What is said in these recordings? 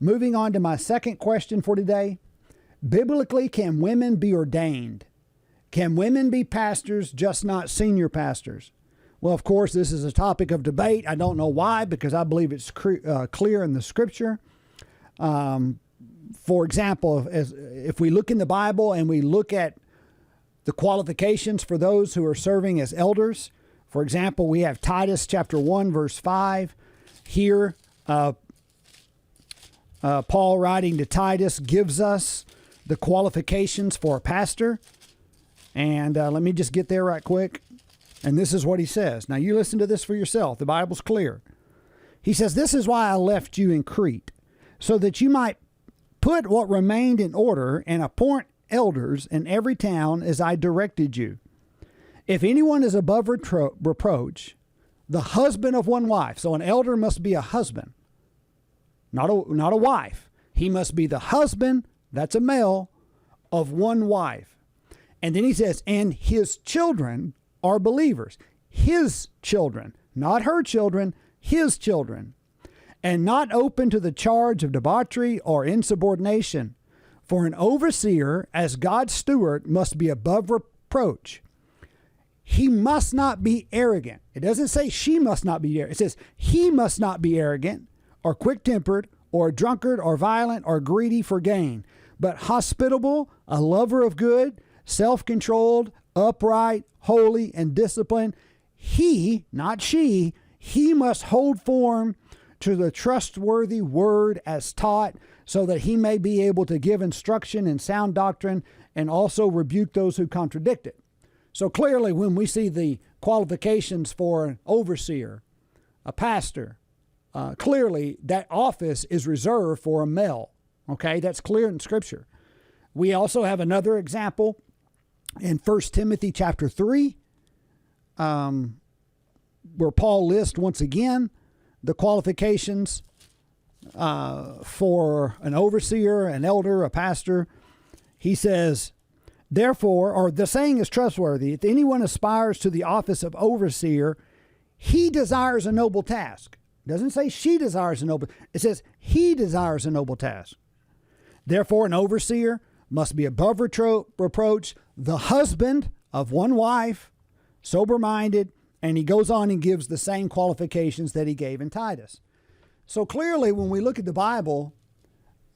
moving on to my second question for today. Biblically, can women be ordained? Can women be pastors, just not senior pastors? Well, of course, this is a topic of debate. I don't know why, because I believe it's clear in the Scripture. For example, if we look in the Bible and we look at the qualifications for those who are serving as elders, for example, we have Titus chapter 1, verse 5. Here, Paul writing to Titus gives us the qualifications for a pastor. And let me just get there right quick. And this is what he says. Now, you listen to this for yourself. The Bible's clear. He says, "This is why I left you in Crete, so that you might put what remained in order and appoint elders in every town as I directed you. If anyone is above reproach, the husband of one wife." So an elder must be a husband, not a wife. He must be the husband, that's a male, of one wife. And then he says, "and his children are believers." His children, not her children, his children. "And not open to the charge of debauchery or insubordination. For an overseer, as God's steward, must be above reproach. He must not be arrogant." It doesn't say she must not be arrogant. It says he must not be arrogant or quick-tempered or a drunkard or violent or greedy for gain, but hospitable, a lover of good, self-controlled, upright, holy, and disciplined. He, not she, he must hold firm to the trustworthy word as taught, so that he may be able to give instruction in sound doctrine and also rebuke those who contradict it. So clearly, when we see the qualifications for an overseer, a pastor, clearly that office is reserved for a male. Okay, that's clear in Scripture. We also have another example in 1 Timothy chapter 3, where Paul lists once again the qualifications for an overseer, an elder, a pastor. He says, "Therefore," or the saying is trustworthy, "if anyone aspires to the office of overseer, he desires a noble task." It doesn't say she desires a noble, it says he desires a noble task. "Therefore, an overseer must be above reproach, the husband of one wife, sober-minded," and he goes on and gives the same qualifications that he gave in Titus. So clearly, when we look at the Bible,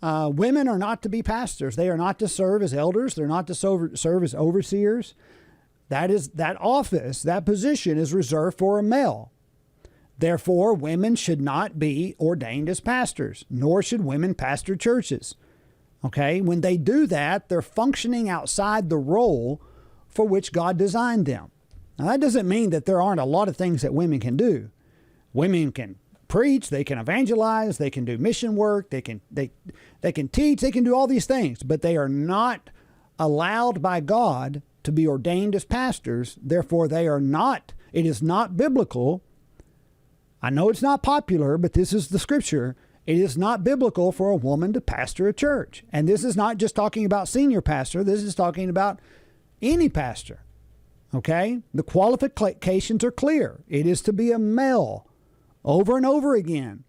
women are not to be pastors. They are not to serve as elders. They're not to serve as overseers. That office, that position is reserved for a male. Therefore, women should not be ordained as pastors, nor should women pastor churches. Okay? When they do that, they're functioning outside the role for which God designed them. Now, that doesn't mean that there aren't a lot of things that women can do. Women can preach, they can evangelize, they can do mission work, they can teach, they can do all these things, but they are not allowed by God to be ordained as pastors. Therefore, it is not biblical. I know it's not popular, but this is the Scripture. It is not biblical for a woman to pastor a church. And this is not just talking about senior pastor. This is talking about any pastor. Okay? The qualifications are clear. It is to be a male. Over and over again.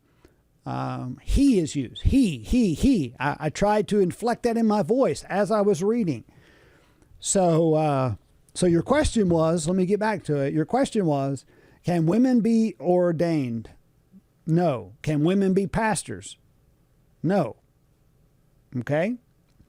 He is used. He. I tried to inflect that in my voice as I was reading. So your question was, let me get back to it. Your question was, can women be ordained? No. Can women be pastors? No. Okay?